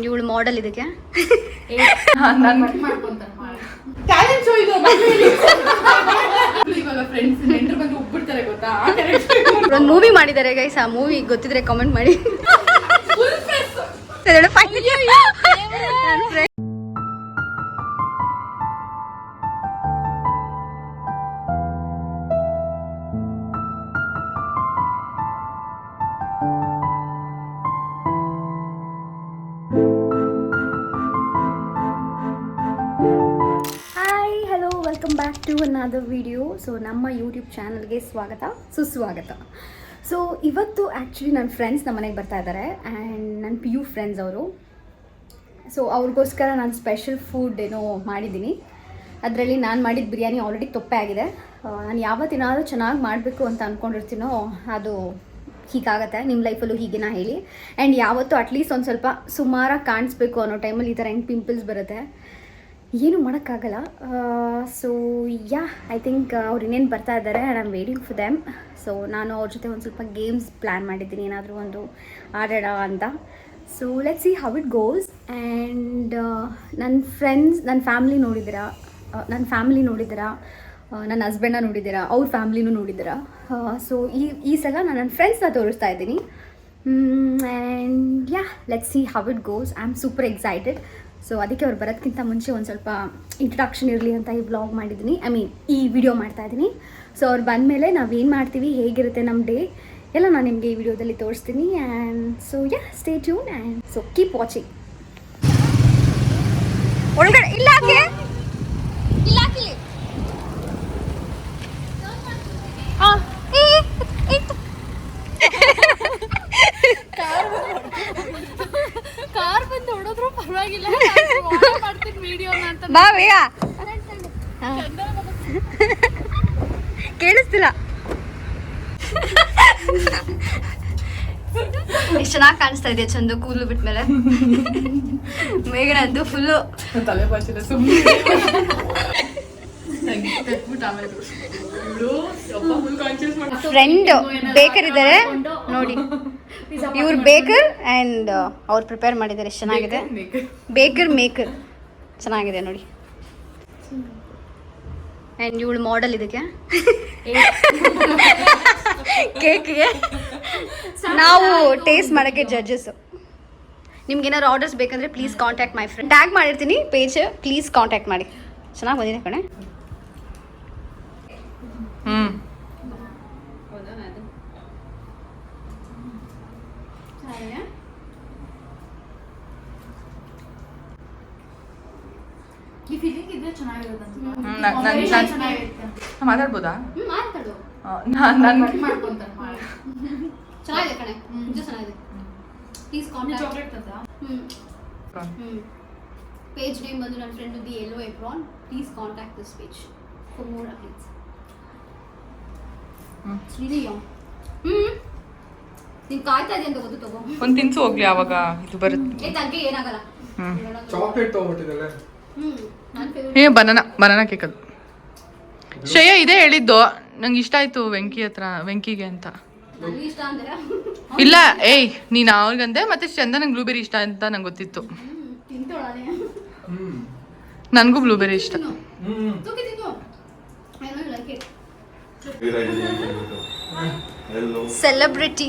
ಇವಳು ಮಾಡೆಲ್ ಇದಕ್ಕೆ talent show ಇದು ಇವಾಗ ಫ್ರೆಂಡ್ಸ್ ನೆಂಟರು ಬಂದು ಉಬ್ಬಿಡ್ತಾರೆ ಗೊತ್ತಾ ಒಂದು ಮೂವಿ ಮಾಡಿದ್ದಾರೆ ಗೈಸ್. ಆ ಮೂವಿ ಗೊತ್ತಿದ್ರೆ ಕಾಮೆಂಟ್ ಮಾಡಿ. Welcome back to another video. So ನಮ್ಮ ಯೂಟ್ಯೂಬ್ ಚಾನಲ್ಗೆ ಸ್ವಾಗತ ಸುಸ್ವಾಗತ. ಸೊ ಇವತ್ತು ಆ್ಯಕ್ಚುಲಿ ನನ್ನ ಫ್ರೆಂಡ್ಸ್ ನಮ್ಮ ಮನೆಗೆ ಬರ್ತಾ ಇದ್ದಾರೆ ಆ್ಯಂಡ್ ನನ್ನ PU ಫ್ರೆಂಡ್ಸ್ ಅವರು. ಸೊ ಅವ್ರಿಗೋಸ್ಕರ ನಾನು ಸ್ಪೆಷಲ್ ಫುಡ್ ಏನೋ ಮಾಡಿದ್ದೀನಿ. ಅದರಲ್ಲಿ ನಾನು ಮಾಡಿದ ಬಿರಿಯಾನಿ ಆಲ್ರೆಡಿ ತೊಪ್ಪೆ ಆಗಿದೆ. ನಾನು ಯಾವತ್ತೇನಾದರೂ ಚೆನ್ನಾಗಿ ಮಾಡಬೇಕು ಅಂತ ಅಂದ್ಕೊಂಡಿರ್ತೀನೋ ಅದು ಹೀಗಾಗತ್ತೆ. ನಿಮ್ಮ ಲೈಫಲ್ಲೂ ಹೀಗೇನಾ ಹೇಳಿ. ಆ್ಯಂಡ್ ಯಾವತ್ತೂ ಅಟ್ಲೀಸ್ಟ್ ಒಂದು ಸ್ವಲ್ಪ ಸುಮಾರಾಗಿ ಕಾಣಿಸ್ಬೇಕು ಅನ್ನೋ ಟೈಮಲ್ಲಿ ಈ ಥರ ಹೆಂಗೆ ಪಿಂಪಲ್ಸ್ ಬರುತ್ತೆ, ಏನೂ ಮಾಡೋಕ್ಕಾಗಲ್ಲ. ಸೊ ಯಾ ಐ ಥಿಂಕ್ ಅವ್ರು ಇನ್ನೇನು ಬರ್ತಾ ಇದ್ದಾರೆ and I am waiting for them. So ನಾನು ಅವ್ರ ಜೊತೆ ಒಂದು ಸ್ವಲ್ಪ ಗೇಮ್ಸ್ ಪ್ಲ್ಯಾನ್ ಮಾಡಿದ್ದೀನಿ, ಏನಾದರೂ ಒಂದು ಆಡೋಣ ಅಂತ. So let's see how it goes. And ನನ್ನ ಫ್ರೆಂಡ್ಸ್, ನನ್ನ ಫ್ಯಾಮ್ಲಿ ನೋಡಿದ್ದೀರಾ, ನನ್ನ ಹಸ್ಬೆಂಡನ್ನ ನೋಡಿದ್ದೀರಾ, ಅವ್ರ ಫ್ಯಾಮ್ಲಿನೂ ನೋಡಿದ್ದೀರಾ. ಸೊ ಈ ಸಲ ನಾನು ನನ್ನ ಫ್ರೆಂಡ್ಸ್ನ ತೋರಿಸ್ತಾ ಇದ್ದೀನಿ. And yeah let's see how it goes. I am super excited. So ಅದಕ್ಕೆ ಅವ್ರು ಬರೋದಕ್ಕಿಂತ ಮುಂಚೆ ಒಂದು ಸ್ವಲ್ಪ ಇಂಟ್ರಡಕ್ಷನ್ ಇರಲಿ ಅಂತ ಈ ವ್ಲಾಗ್ ಮಾಡಿದ್ದೀನಿ, ಈ ವಿಡಿಯೋ ಮಾಡ್ತಾಯಿದ್ದೀನಿ. ಸೊ ಅವ್ರು ಬಂದಮೇಲೆ ನಾವೇನು ಮಾಡ್ತೀವಿ, ಹೇಗಿರುತ್ತೆ ನಮ್ಮ ಡೇ ಎಲ್ಲ ನಾನು ನಿಮಗೆ ಈ ವಿಡಿಯೋದಲ್ಲಿ ತೋರಿಸ್ತೀನಿ. And so yeah stay tune and so keep watching. ಒಳಗಡೆ ಇಲ್ಲ ಕಾರ್ ಬಂದು ಹೊಡೋದ್ರು ಪರವಾಗಿಲ್ಲ, ಮಾಡ್ತೀನಿ ವಿಡಿಯೋನ ಅಂತ. ಬಾ ಬೇಗ, ಕೇಳಿಸ್ತಿಲ್ಲ. ಎಷ್ಟು ಚೆನ್ನಾಗಿ ಕಾಣಿಸ್ತಾ ಇದೆ ಚಂದು ಕೂದಲು ಬಿಟ್ಮೇಲೆ. ಮೇಘನಂತೂ ಫುಲ್ಲು ತಲೆ ಭಾಷೆಲ್ಲ ಸುಮ್ಮನೆ ಫ್ರೆಂಡ್ ಬೇಕರ್ ಇದ್ದಾರೆ ನೋಡಿ. ಇವ್ರು ಬೇಕರ್ ಆ್ಯಂಡ್ ಅವ್ರು ಪ್ರಿಪೇರ್ ಮಾಡಿದ್ದಾರೆ. ಎಷ್ಟು ಚೆನ್ನಾಗಿದೆ. ಬೇಕರ್ ಮೇಕರ್ ಚೆನ್ನಾಗಿದೆ ನೋಡಿ. ಆ್ಯಂಡ್ ಇವಳು ಮಾಡೆಲ್ ಇದಕ್ಕೆ ಕೇಕ್ಗೆ. ನಾವು ಟೇಸ್ಟ್ ಮಾಡೋಕ್ಕೆ ಜಡ್ಜಸ್ಸು. ನಿಮ್ಗೆ ಏನಾದ್ರು ಆರ್ಡರ್ಸ್ ಬೇಕಂದರೆ please contact my friend. Tag ಮಾಡಿರ್ತೀನಿ ಪೇಜ್, ಪ್ಲೀಸ್ ಕಾಂಟ್ಯಾಕ್ಟ್ ಮಾಡಿ. ಚೆನ್ನಾಗಿ ಬಂದಿದೆ ಕಣೆ. ಮಾತಾಡ್ಬೋದಾ? ಚೆನ್ನಾಗಿದೆ ಕಣೆ, ನಿಜ ಚೆನ್ನಾಗಿದೆ. Please contact. ಪೇಜ್ ನೇಮ್ ಬಂದು ನನ್ನ friend the yellow apron. Please contact this page for more updates. ನೀನು ಕಾಯ್ತಾ ಇದೆ ಅಂತ ಗೊತ್ತು. ತಗೋ ಒಂದು ತಿನ್ಸು ಹೋಗ್ಲಿ, ಅವಾಗ ಇದು ಬರುತ್ತೆ. ತಗ್ಗೆ ಏನಾಗಲ್ಲ. ಚಾಕ್ಲೇಟ್ ತಗೊಂಡಿದ್ದಲ್ಲ. ಬನಾನಾ ಕೇಕ್ ಅದು. ಶ್ರೇಯ ಇದೇ ಹೇಳಿದ್ದು, ನಂಗೆ ಇಷ್ಟ ಆಯ್ತು ವೆಂಕಿಗೆ ಅಂತ. ನನಗೆ ಇಷ್ಟ ಅಂದ್ರೆ ಇಲ್ಲ ಏಯ್ ನೀನು ಅವ್ರಿಗಂದೆ, ಮತ್ತೆ ಚಂದನಂಗೆ ಬ್ಲೂಬೆರಿ ಇಷ್ಟ ಅಂತ ನಂಗೆ ಗೊತ್ತಿತ್ತು. ನನಗೂ ಬ್ಲೂಬೆರಿ ಇಷ್ಟ. ಸೆಲೆಬ್ರಿಟಿ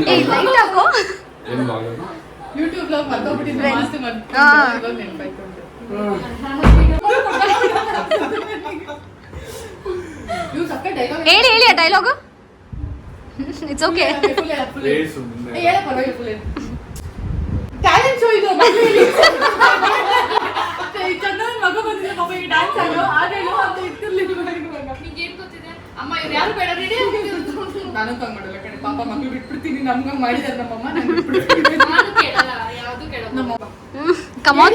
ಲೈಟ್ ಹಾಕೋ. ಯೂಟ್ಯೂಬ್ ಬ್ಲಾಗ್ ಮರ್ತೋಗ್ಬಿಟ್ಟಿದ್ದೆ. ಹೇಳಿ ಆ dialogue. It's okay. Talent show ಇದು. ಚಂದನ್ ಮಗ ಬಂದಿದೆ ಪಾಪ, ಈಗ ಡ್ಯಾನ್ಸ್ ಆಡೋ ಆಡೇಳು ಅಂತ ಇತ್ತಿರ್ಲಿಲ್ಲ. ನಿಂಗೆ ಏನು ಗೊತ್ತಿದೆ ಅಮ್ಮ, ಇವ್ರು ಯಾರು ಬೇಡ ರೆಡಿ ಆಗಿದ್ರು. ನಾನು ಹಂಗೆ ಮಾಡಲ್ಲ ಕಣೆ, ಪಾಪ ಮಕ್ಳು ಬಿಟ್ಬಿಡ್ತೀನಿ. ನಮ್ಗೆ ಮಾಡಿದಾರೆ ನಮ್ಮಮ್ಮ, ನಾನು ಕೇಳಲ್ಲ, ಯಾವುದು ಕೇಳಲ್ಲ ನಮ್ಮಮ್ಮ. ಕಮ್ ಆನ್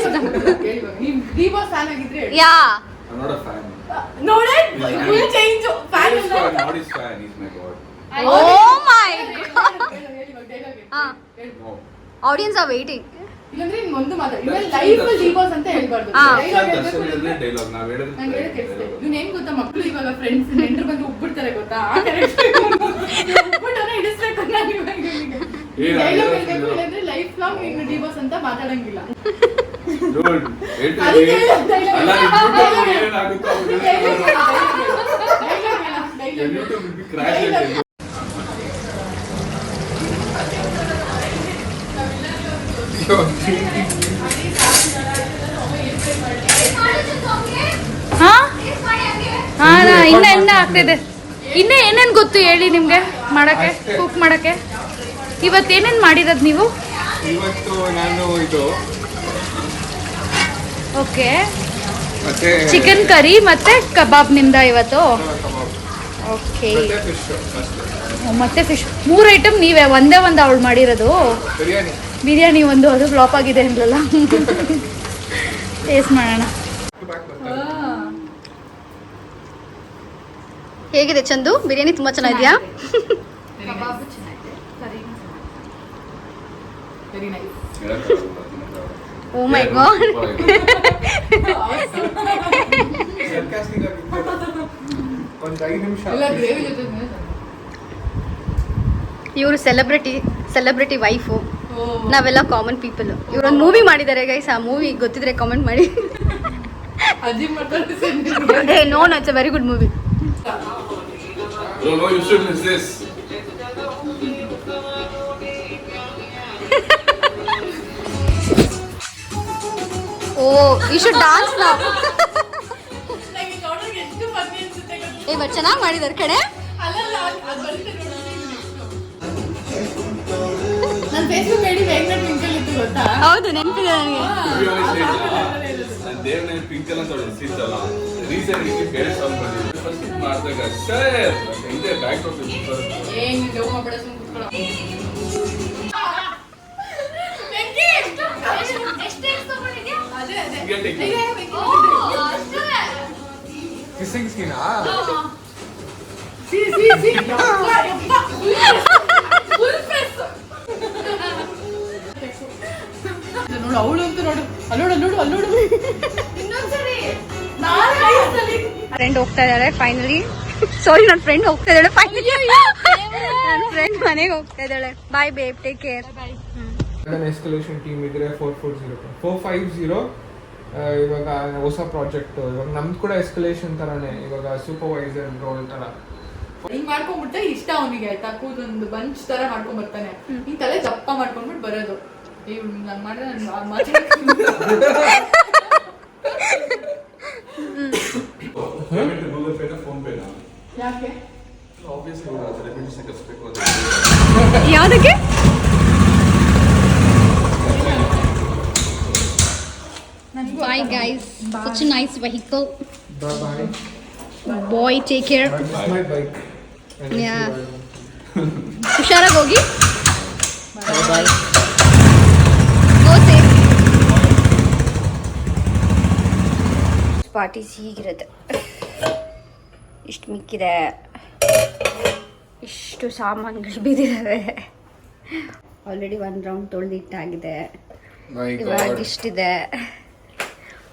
ನೀವು ದೀಪಾ ಫ್ಯಾನ್ ಆಗಿದ್ರೆ yeah I'm not a fan. ನೋಡೆ full change. Fan He's not his fan, he's my god. Oh my god. No. Audience are waiting. ಇಲ್ಲಂದ್ರೆ ಒಂದು ಮಾತು, ಇವಾಗ ಲೈಫ್ ಅಲ್ಲಿ ದೀಪಾಸ್ ಅಂತ ಹೇಳ್ಬಾರ್ದು. ಡೈಲಾಗ್ ನಾವ್ ಹೇಳಿದ್ರೆ ನಂಗೆ ಹೇಳಕ್ಕೆ ಇವ್ನು ಏನ್ ಗೊತ್ತಾ, ಮಕ್ಕಳು ಇವಾಗ ಫ್ರೆಂಡ್ಸ್ ನೆಂಟರು ಬಂದು ಉಬ್ಬಿಡ್ತಾರೆ ಗೊತ್ತಾ, ಆ ಕ್ಯಾರೆಕ್ಟರ್ ಉಪ್ಪಿಟ್ಟನ್ನ ಇಡಿಸ್ಬೇಕು ನಾನು ಇವಾಗ ಇವ್ನಿಗೆ. ಈ dialogue ಹೇಳ್ಬೇಕು, ಇಲ್ಲಾಂದ್ರೆ ಲೈಫ್ ಲಾಂಗ್ ನೀನು ಡಿವೋರ್ಸ್ ಅಂತ ಮಾತಾಡಂಗಿಲ್ಲ. Dude, ಹೇಳ್ತೀನಿ. ಅದಕ್ಕೆ dialogue ಅಲ್ಲ, ಇಲ್ಲ. YouTube ಅಲ್ಲಿ ಏನಾಗುತ್ತೋ ಅದನ್ನ Dialogue ಇಲ್ಲ, Your YouTube will be crashed again. ಹಾ ಹಾ ಇನ್ನ ಆಗ್ತಿದೆ. ಇನ್ನೇ ಏನೇನು ಗೊತ್ತು ಹೇಳಿ ನಿಮ್ಗೆ ಮಾಡಕ್ಕೆ, ಕುಕ್ ಮಾಡಕ್ಕೆ? ಇವತ್ತೇನೇನು ಮಾಡಿರೋದು ನೀವು? ಇವತ್ತು ನಾನು ಇದು ಓಕೆ, ಮತ್ತೆ ಚಿಕನ್ ಕರಿ ಮತ್ತೆ ಕಬಾಬ್ ನಿಮ್ದ ಇವತ್ತು? ಓಕೆ, ಮತ್ತೆ ಫಿಶ್. 3 ಐಟಮ್ ನೀವೇ ಒಂದೇ ಒಂದು ಅವಳು ಮಾಡಿರೋದು? ಬಿರಿಯಾನಿ. ಬಿರಿಯಾನಿ ಒಂದು, ಅದು ಫ್ಲಾಪ್ ಆಗಿದೆ ಅಂದ್ರಲ್ಲ. ಟೇಸ್ಟ್ ಮಾಡೋಣ. ಹೇಗಿದೆ ಚಂದು? ಬಿರಿಯಾನಿ ತುಂಬ ಚೆನ್ನಾಗಿದೆಯಾ? ಕಬಾಬ್ ಚೆನ್ನಾಗಿದೆ, ಕರಿನೂ very nice. Oh my god, ಒಂದು 5 ನಿಮಿಷ ಎಲ್ಲ ಗ್ರೇವಿ ಜೊತೆ ಇವರು ಸೆಲೆಬ್ರಿಟಿ ವೈಫು, ನಾವೆಲ್ಲ ಕಾಮನ್ ಪೀಪಲ್. ಇವರೊಂದು ಮೂವಿ ಮಾಡಿದ್ದಾರೆ ಗೈಸ್, ಆ ಮೂವಿ ಗೊತ್ತಿದ್ರೆ ಕಾಮೆಂಟ್ ಮಾಡಿ. ಅಜ್ಜಿ ಮಾತಾಡ್ತೀನಿ. No it's a very good movie. No, you should miss this. Oh you should dance now. ನಂಗೆ ನೋಡೋಕೆ ಎಷ್ಟು ಫನ್ನಿ ಅನ್ಸುತ್ತೆ ಗೊತ್ತಾ? ಬಟ್ ಚೆನ್ನಾಗಿ ಮಾಡಿದಾರೆ ಕಡೆ. ಅಲ್ಲಲ್ಲ, ಅದು ಬರುತ್ತೆ ನೋಡಿ. ನನ್ನ ಫೇಸ್ಬುಕ್ ಐಡಿ ವೆಂಕಟ್ ಪಿಂಕಲ್ ಇತ್ತು ಗೊತ್ತಾ? ಹೌದು, ನೆನಪಿದೆ ನನಗೆ. To be honest, ನಾನು ದೇವ್ರನ್ನ ಪಿಂಕಲ್ ಅಂತ ಹೊಡೆಸಿದ್ದಲ್ಲ. ರೀಸೆಂಟ್ ಆಗಿ ಬೇರೆ ಸಾಂಗ್ ಬಂದಿದೆ. ಫಸ್ಟ್ ಮಾಡಿದಾಗ ಸರ್ ಹಿಂದೆ ಬ್ಯಾಕ್ ಡ್ರಾಪ್ ಇತ್ತು. ಏನ್ ಲವ್ ಮಾಡಬೇಡ, ಸುಮ್ಮನೆ ಕೂತ್ಕೊಳ್ಳೋ. ವೆಂಕಿ ಎಷ್ಟು ತಗೊಂಡಿದ್ಯಾ? ಅದೇ ಈಗ take it. ಇದೆ Venki. Kissing skin see full face. ನೋಡು ಅವಳು ಅಂತ ನೋಡು, ಅಲ್ಲೋಡು ಇನ್ನೊಂದ್ಸರಿ ಫ್ರೆಂಡ್ ಹೋಗ್ತಾ ಇದ್ದಾಳೆ ಫೈನಲಿ. ಸಾರಿ, ನನ್ನ ಫ್ರೆಂಡ್ ಹೋಗ್ತಾ ಇದ್ದಾಳೆ ಫೈನಲಿ. ನನ್ನ ಫ್ರೆಂಡ್ ಮನೆಗೆ ಹೋಗ್ತಾ ಇದ್ದಾಳೆ. Bye babe, take care. Escalation team ಇದ್ರೆ 450 ಇವಾಗ ಹೊಸ ಪ್ರಾಜೆಕ್ಟ್. ಇವಾಗ ನಮ್ದು ಕೂಡ ಎಸ್ಕಲೇಷನ್ ತರಾನೇ, ಇವಾಗ ಸೂಪರ್ವೈಸರ್ ರೋಲ್ ತರ. ಹಿಂಗ್ ಮಾಡ್ಕೊಂಡ್ಬಿಟ್ಟೆ ಇಷ್ಟ ಅವನಿಗೆ, ಆಯ್ತಾ? ಕೂದೊಂದು ಬಂಚ್ ತರ ಮಾಡ್ಕೊಂಡ್ ಬರ್ತಾನೆ, ಹಿಂಗ್ ತಲೆ ದಪ್ಪ ಮಾಡ್ಕೊಂಡ್ಬಿಟ್ಟು ಬರೋದು. ನಾನು ಮಾಡಿದ್ರೆ ನಾನು ಮಾತಾಡ್ತೀನಿ. ಪೇಮೆಂಟ್ ಗೂಗಲ್ ಪೇನ ಫೋನ್ ಪೇನ ಯಾಕೆ? ಆಬ್ವಿಯಸ್ಲಿ ಸೆಲೆಬ್ರಿಟೀಸ್ ಕಳಿಸ್ಬೇಕು ಅಂತ. ಯಾವುದಕ್ಕೆ? Bye guys, such a nice vehicle. Bye. Boy, take care. This is my bike. Yeah. ಹುಷಾರಾಗಿ ಹೋಗಿ. Bye. Go safe. ಪಾರ್ಟೀಸ್ ಹೀಗಿರುತ್ತೆ. ಇಷ್ಟು ಮಿಕ್ಕಿದೆ, ಇಷ್ಟು ಸಾಮಾನುಗಳು ಬಿದ್ದಿದ್ದಾವೆ. ಆಲ್ರೆಡಿ 1 ರೌಂಡ್ ತೊಳೆದಿಟ್ಟಾಗಿದೆ. ಇವಾಗ ಇಷ್ಟಿದೆ.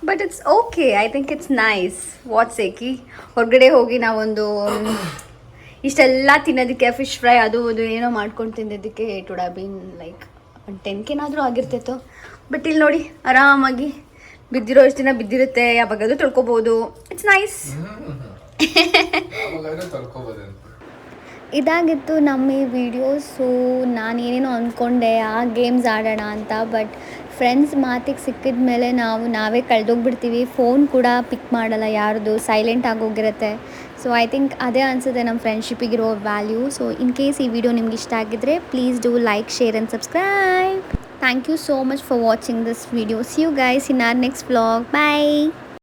But it's okay, I think it's nice. What's ಏಕಿ ಹೊರಗಡೆ ಹೋಗಿ ನಾವೊಂದು ಇಷ್ಟೆಲ್ಲ ತಿನ್ನೋದಕ್ಕೆ, ಫಿಶ್ ಫ್ರೈ ಅದು ಇದು ಏನೋ ಮಾಡ್ಕೊಂಡು ತಿನ್ನೋದಕ್ಕೆ it would have been like 10K ಆಗಿರ್ತಿತ್ತು. ಬಟ್ ಇಲ್ಲಿ ನೋಡಿ, ಆರಾಮಾಗಿ ಬಿದ್ದಿರೋ ಎಷ್ಟು ದಿನ ಬಿದ್ದಿರುತ್ತೆ, ಯಾವಾಗಾದ್ರೂ ತೊಳ್ಕೊಬೋದು. It's nice. ಇದಾಗಿತ್ತು ನಮ್ಮ ಈ ವಿಡಿಯೋಸ್. ಸೊ ನಾನು ಏನೇನೋ ಅಂದ್ಕೊಂಡೆ ಗೇಮ್ಸ್ ಆಡೋಣ ಅಂತ, ಬಟ್ ಫ್ರೆಂಡ್ಸ್ ಮಾತಿಗೆ ಸಿಕ್ಕಿದ ಮೇಲೆ ನಾವೇ ಕಳೆದೋಗ್ಬಿಡ್ತೀವಿ. ಫೋನ್ ಕೂಡ ಪಿಕ್ ಮಾಡಲ್ಲ ಯಾರ್ದು, ಸೈಲೆಂಟ್ ಆಗೋಗಿರುತ್ತೆ. ಸೊ ಐ ಥಿಂಕ್ ಅದೇ ಅನಿಸುತ್ತೆ ನಮ್ಮ ಫ್ರೆಂಡ್ಶಿಪ್ಪಿಗಿರೋ ವ್ಯಾಲ್ಯೂ. ಸೊ ಇನ್ ಕೇಸ್ ಈ ವಿಡಿಯೋ ನಿಮ್ಗೆ ಇಷ್ಟ ಆಗಿದ್ರೆ please do like, share and subscribe. Thank you so much for watching this video. See you guys in our next vlog. Bye.